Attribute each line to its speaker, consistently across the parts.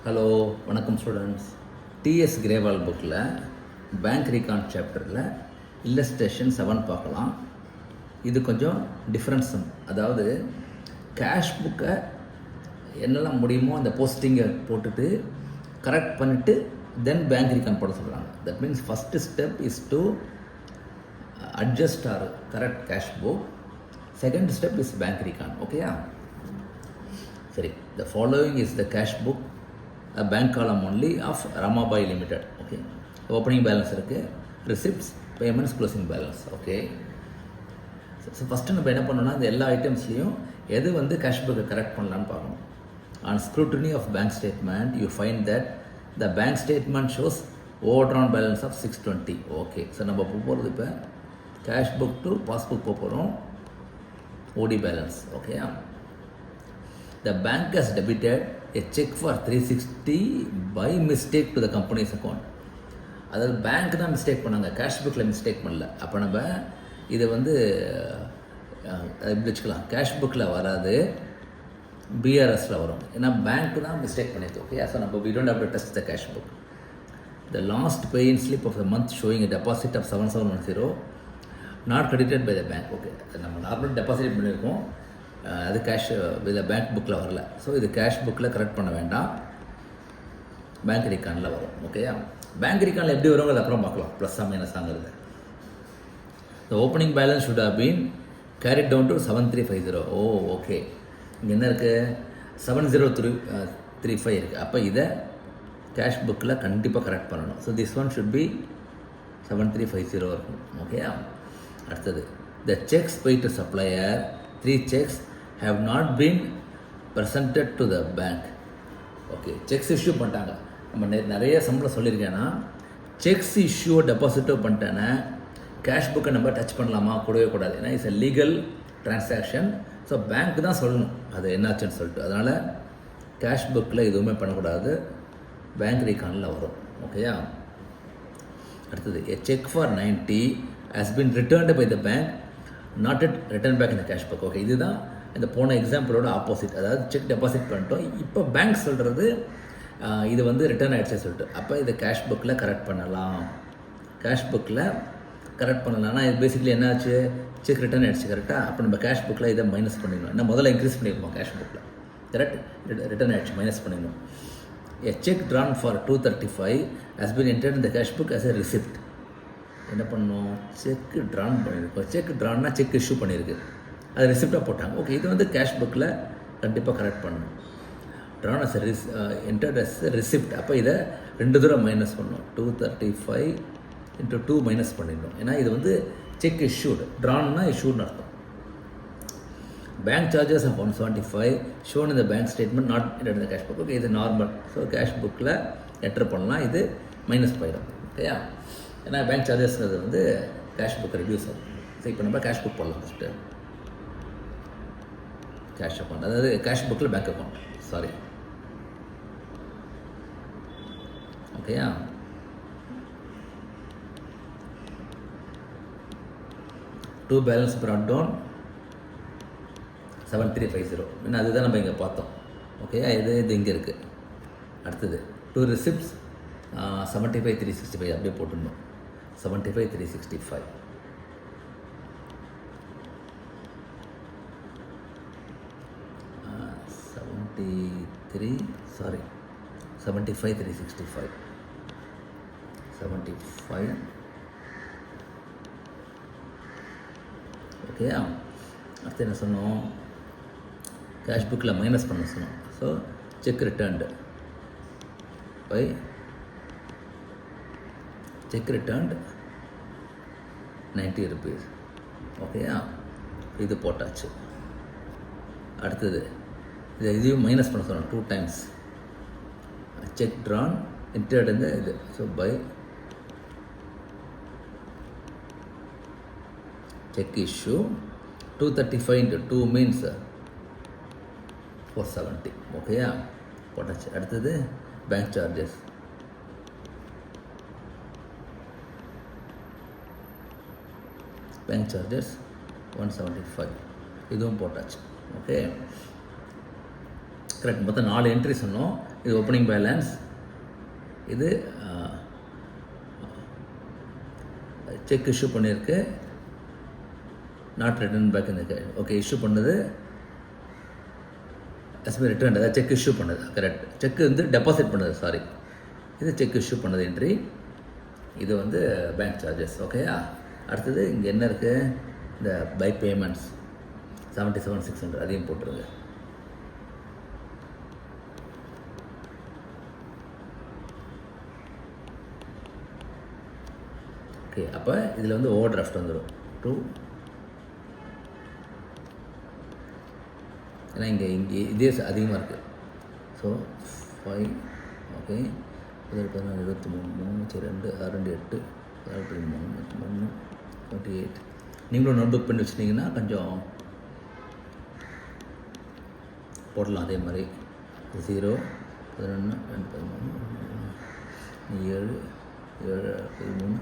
Speaker 1: Hello, வணக்கம் students. DS கிரேவால் புக்கில் bank ரீகான் சாப்டரில் இல்லஸ்ட்ரேஷன் 7 பார்க்கலாம். இது கொஞ்சம் டிஃப்ரென்ஸ். அதாவது கேஷ் புக்கை என்னெல்லாம் முடியுமோ அந்த போஸ்டிங்கை போட்டுட்டு கரெக்ட் பண்ணிவிட்டு தென் பேங்க் ரீகான் போட சொல்கிறாங்க. That means first step is to adjust or correct cash book. Second step is bank recon. ஓகேயா? சரி, the following is the cash book bank column only of Ramabai limited. Okay, opening balance இருக்குது, receipts, payments, closing balance. Okay, so first நம்ம என்ன பண்ணோம்னா இந்த எல்லா ஐட்டம்ஸ்லையும் எது வந்து கேஷ் புக்கை கரெக்ட் பண்ணலான்னு பார்க்கணும். On scrutiny of bank statement you find that the bank statement shows overdrawn balance of 620. Okay, so நம்ம போகிறது இப்போ கேஷ் புக் டு பாஸ்புக் போகிறோம். ஓடி பேலன்ஸ். ஓகேயா? The bank has debited a check for 360 by mistake to the company's account. அதாவது bank தான் mistake பண்ணாங்க, cash புக்கில் மிஸ்டேக் பண்ணல. அப்போ நம்ம இதை வந்து எப்படி வச்சுக்கலாம், கேஷ் புக்கில் வராது, பிஆர்எஸில் வரும். ஏன்னா பேங்க் தான் மிஸ்டேக் பண்ணியிருக்கு. ஓகே, ஸோ நம்ம we don't have to test the cash book. The last pay-in slip of the month showing a deposit of 7710 not credited by the bank. Okay, நம்ம நார்மல் டெபாசிட் பண்ணியிருக்கோம், அது cash இதில் bank புக்கில் வரல. So இது cash புக்கில் correct பண்ண வேண்டாம், பேங்க் ரீகானில் வரும். ஓகேயா? பேங்க் ரீகானில் எப்படி வருங்கிறது அப்புறம் பார்க்கலாம், ப்ளஸ்ஸாக மைனஸாங்கிறது. The opening balance should have been carried down to 7350. Oh okay, இங்கே என்ன இருக்குது, 7035 இருக்குது. அப்போ இதை கேஷ் புக்கில் கண்டிப்பாக கரெக்ட் பண்ணணும். So this one should be 7350 இருக்கும். ஓகேயா? அடுத்தது, த sex pay to supplier 3 checks have not been presented to the bank. Okay, sex issue பண்ணிட்டாங்க. நம்ம நிறைய சம்பளம் சொல்லியிருக்கேன்னா செக்ஸ் இஷ்யூ டெபாசிட்டோ பண்ணிட்டேன்னா கேஷ் புக்கை நம்ம டச் பண்ணலாமா, கூடவே கூடாது. ஏன்னா it's a legal transaction. So bank தான் சொல்லணும் அது என்னாச்சுன்னு சொல்லிட்டு. அதனால் கேஷ் புக்கில் எதுவுமே பண்ணக்கூடாது, பேங்க் ரீகானில் வரும். ஓகேயா? அடுத்தது, a check for 90 has been returned by the bank, not at return back in the cash book. Okay, இதுதான் இந்த போன எக்ஸாம்பிளோட ஆப்போசிட். அதாவது செக் டெபாசிட் பண்ணிட்டோம், இப்போ பேங்க் சொல்கிறது இது வந்து ரிட்டர்ன் ஆகிடுச்சு சொல்லிட்டு. அப்போ இதை கேஷ் புக்கில் கரெக்ட் பண்ணலாம், கேஷ் புக்கில் கரெக்ட் பண்ணலாம்னா இது பேசிக்கலி என்னாச்சு, செக் ரிட்டர்ன் ஆகிடுச்சு கரெக்டாக. அப்போ நம்ம கேஷ் புக்கில் இதை மைனஸ் பண்ணிடணும். ஏன்னா முதல்ல இன்க்ரீஸ் பண்ணியிருக்கோம் கேஷ் புக்கில், கரெக்ட், ரிட்டர்ன் ஆகிடுச்சு, மைனஸ் பண்ணிடணும். A check drawn for 235 has been entered in the cash book as a receipt. என்ன பண்ணணும், செக் ட்ரான் பண்ணியிருக்கோம். செக் ட்ரான்னா செக் இஷ்யூ பண்ணியிருக்கு, அது ரிசிப்டாக போட்டாங்க. ஓகே, இது வந்து கேஷ் புக்கில் கண்டிப்பாக கரெக்ட் பண்ணணும். Drawn as entered as receipt. அப்போ இதை 2 தடவை மைனஸ் பண்ணணும். 235 × 2 மைனஸ் பண்ணிடணும். ஏன்னா இது வந்து செக் இஷ்யூடு, ட்ரான்னா இஷ்யூன்னு அர்த்தம். பேங்க் சார்ஜஸ் ஆஃப் 175 ஷோன் இந்த பேங்க் ஸ்டேட்மெண்ட் நாட் என்டர்ட் இந்த கேஷ் புக். ஓகே, இது நார்மல். ஸோ கேஷ் புக்கில் என்டர் பண்ணலாம், இது மைனஸ் போயிடும். ஓகேயா? ஏன்னா பேங்க் சார்ஜஸ்ங்கிறது வந்து கேஷ் புக் ரெடியூஸ் ஆகும். ஸோ இப்போ நம்ம கேஷ் புக் போடலாம். ஃபஸ்ட்டு கேஷ் அக்கௌண்ட், அதாவது கேஷ் புக்கில் பேங்க் அக்கௌண்ட், சாரி. ஓகேயா? To balance brought down 7350. ஏன்னா அதுதான் நம்ம இங்கே பார்த்தோம். ஓகேயா? இது இங்கே இருக்குது. அடுத்தது 2 ரிசிப்ட்ஸ் 75,365 அப்படியே போட்டுருந்தோம். 75,365. சாரி 75,365. 75. ஓகேயா? அடுத்து என்ன சொன்னோம், கேஷ் புக்கில் மைனஸ் பண்ண சொன்னோம். So cheque returned by cheque returned 90 rupees. ஓகேயா? இது போட்டாச்சு. அடுத்தது இதையும் மைனஸ் பண்ண சொன்னோம் 2 times. செக் ட்ரான் என்டர்ட் இந்த இது. So by cheque issue 235 × 2 means 470. ஓகேயா? போட்டாச்சு. அடுத்தது பேங்க் சார்ஜஸ் பேங்க் சார்ஜஸ் 175, இதுவும் போட்டாச்சு. Okay, correct. மொத்தம் 4 என்ட்ரி சொன்னோம். இது ஓப்பனிங் பேலன்ஸ், இது செக் இஷ்யூ பண்ணியிருக்கு, நாட் ரிட்டர்ன் பேக் இருக்கு. ஓகே, இஷ்யூ பண்ணது எஸ்பி ரிட்டர்ன், அதாவது செக் இஷ்யூ பண்ணது, கரெக்ட். செக் வந்து டெபாசிட் பண்ணது, சாரி, இது செக் இஷ்யூ பண்ணது என்ட்ரி, இது வந்து பேங்க் சார்ஜஸ். ஓகேயா? அடுத்தது இங்கே என்ன இருக்குது, இந்த பை பேமெண்ட்ஸ் 77,600 அதையும் போட்டுருங்க. ஓகே, அப்போ இதில் வந்து ஓவர் டிராஃப்ட் வந்துடும் 2, ஏன்னா இங்கே இதே அதிகமாக இருக்குது. So 5, okay, 14, 23, 3, 2, 6, 8, 13, 3, 28. நீங்களும் நோட் புக் பண்ணி வச்சுட்டிங்கன்னா கொஞ்சம் போடலாம். அதே மாதிரி 0, 11, 2, 13, 7, 13,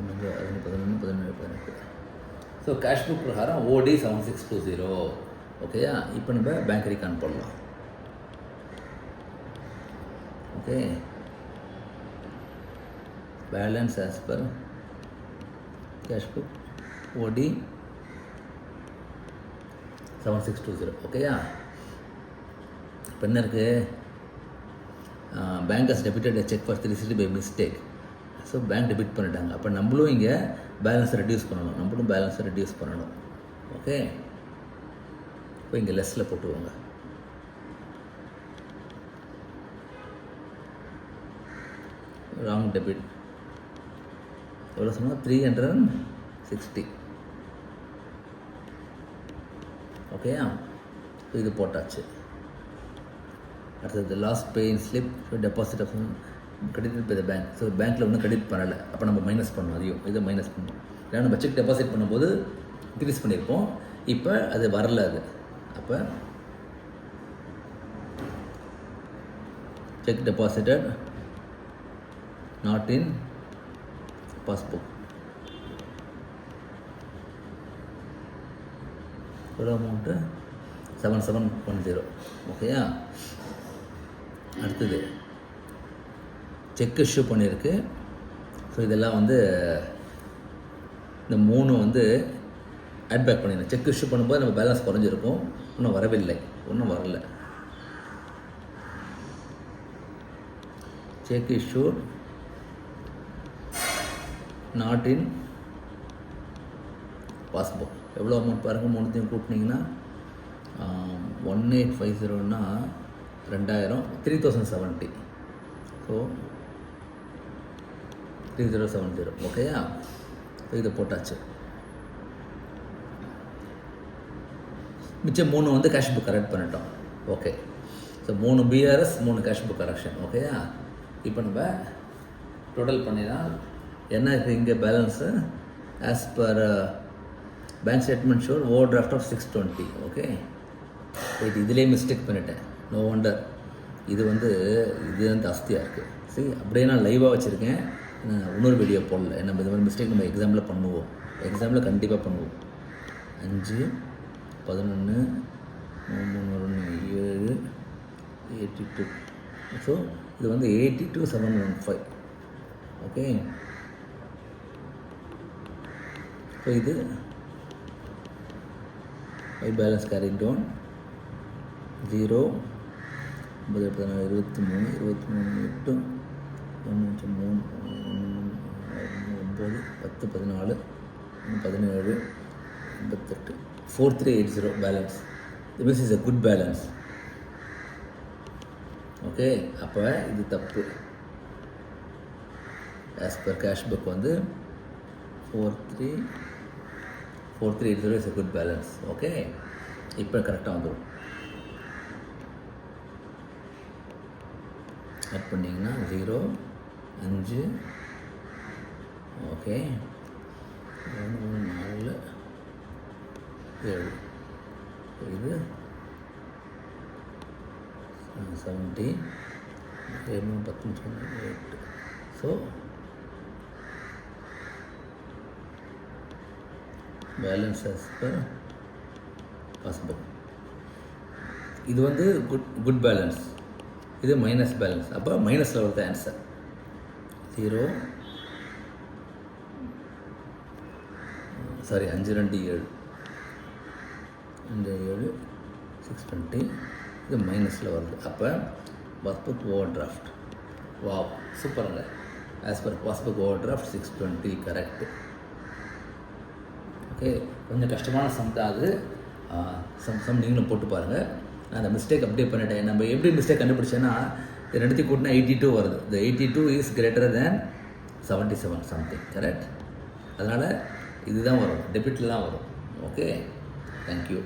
Speaker 1: 11, 11, 17, 18. ஸோ கேஷ் புக் பிரகாரம் OD 7620. ஓகேயா? இப்போ நம்ம பேங்க் ரீகான் போடலாம். Okay, balance as per cash book OD 7620. ஓகேயா? இப்போ என்ன இருக்குது, bank has debited cheque for 360 by mistake. So bank debit பண்ணிட்டாங்க. அப்போ நம்மளும் இங்கே பேலன்ஸை ரெடியூஸ் பண்ணணும். ஓகே, இப்போ இங்கே லெஸ்ஸில் போட்டுவாங்க. ராங் டெபிட் எவ்வளோ சொன்னால் 360. ஓகேயா? ஸோ இது போட்டாச்சு. அடுத்தது last pay in slip deposit of credit by the bank. So பேங்க்கில் ஒன்றும் கிரெடிட் பண்ணலை, அப்போ நம்ம மைனஸ் பண்ணணும். அதையும் இதை மைனஸ் பண்ணணும். ஏன்னா நம்ம செக் டெபாசிட் பண்ணும்போது இன்க்ரீஸ் பண்ணியிருப்போம், இப்போ அது வரல. அது அப்போ check deposited not in passbook. எவ்வளோ அமௌண்ட்டு, 7710. ஓகேயா? அடுத்தது செக் இஷ்யூ பண்ணியிருக்கு. ஸோ இதெல்லாம் வந்து இந்த 3 வந்து ஆட் பேக் பண்ணிடணும். செக் இஷ்யூ பண்ணும்போது நம்ம பேலன்ஸ் குறைஞ்சிருக்கும், ஒன்றும் வரல. Check issue not in passbook. எவ்வளோ அமௌண்ட் பாருங்கள், 3த்தையும் கூட்டினீங்கன்னா 1850னா 2000, 3070. ஸோ 3070. ஓகேயா? இதை போட்டாச்சு. மிச்சம் 3 வந்து கேஷ் புக் கரெக்ட் பண்ணிட்டோம். Okay, so 3 BRS, 3 cash book correction. ஓகேயா? இப்போ நம்ம டோட்டல் பண்ணினால் என்ன இருக்குது, இங்கே balance as per bank statement shows overdraft of 620. Okay, இதிலே மிஸ்டேக் பண்ணிட்டேன். நோ ஒண்டர், இது வந்து ஜாஸ்தியாக இருக்குது. சரி, அப்படியே நான் லைவாக வச்சுருக்கேன், இன்னொரு வீடியோ போடல. நம்ம இது மாதிரி மிஸ்டேக் நம்ம எக்ஸாமில் கண்டிப்பாக பண்ணுவோம். 5, 11, 7, 82. ஸோ இது வந்து 82,715. ஓகே, ஸோ இது by balance carry down 0, 9, 14, 23, 8, 1, 3, 9, 10, 14, 17, 88, 4380 balance. This is a good balance. Okay, அப்போ இது தப்பு. ஆஸ் பர் கேஷ் புக் வந்து 4380 is a good balance. Okay, இப்போ கரெக்டாக வந்துடும். ஆட் பண்ணிங்கன்னா 0, 5, ஓகே, 3, 4, 7. இது 70, 7, 10, 8. So balance as per passbook. இது வந்து குட் பேலன்ஸ். இது மைனஸ் பேலன்ஸ். அப்போ மைனஸில் வருது ஆன்சர். 0 சாரி 5 2 7 5 7 620 இது மைனஸில் வருது. அப்போ பாஸ்புக் ஓவர் டிராஃப்ட். வாவ், சூப்பருங்க. As per passbook over draft 620 correct. Okay, கொஞ்சம் கஷ்டமான சம் தான் அது. சம் நீங்களும் போட்டு பாருங்கள். நான் அந்த மிஸ்டேக் அப்டேட் பண்ணிட்டேன். நம்ம எப்படி மிஸ்டேக் கண்டுபிடிச்சேன்னா, இது ரெண்டுத்தையும் கூட்டினா 82 வருது. இந்த 82 is greater than 77 something, correct. அதனால் இதுதான் வரும், டெபிட்டில் தான் வரும். Okay, thank you.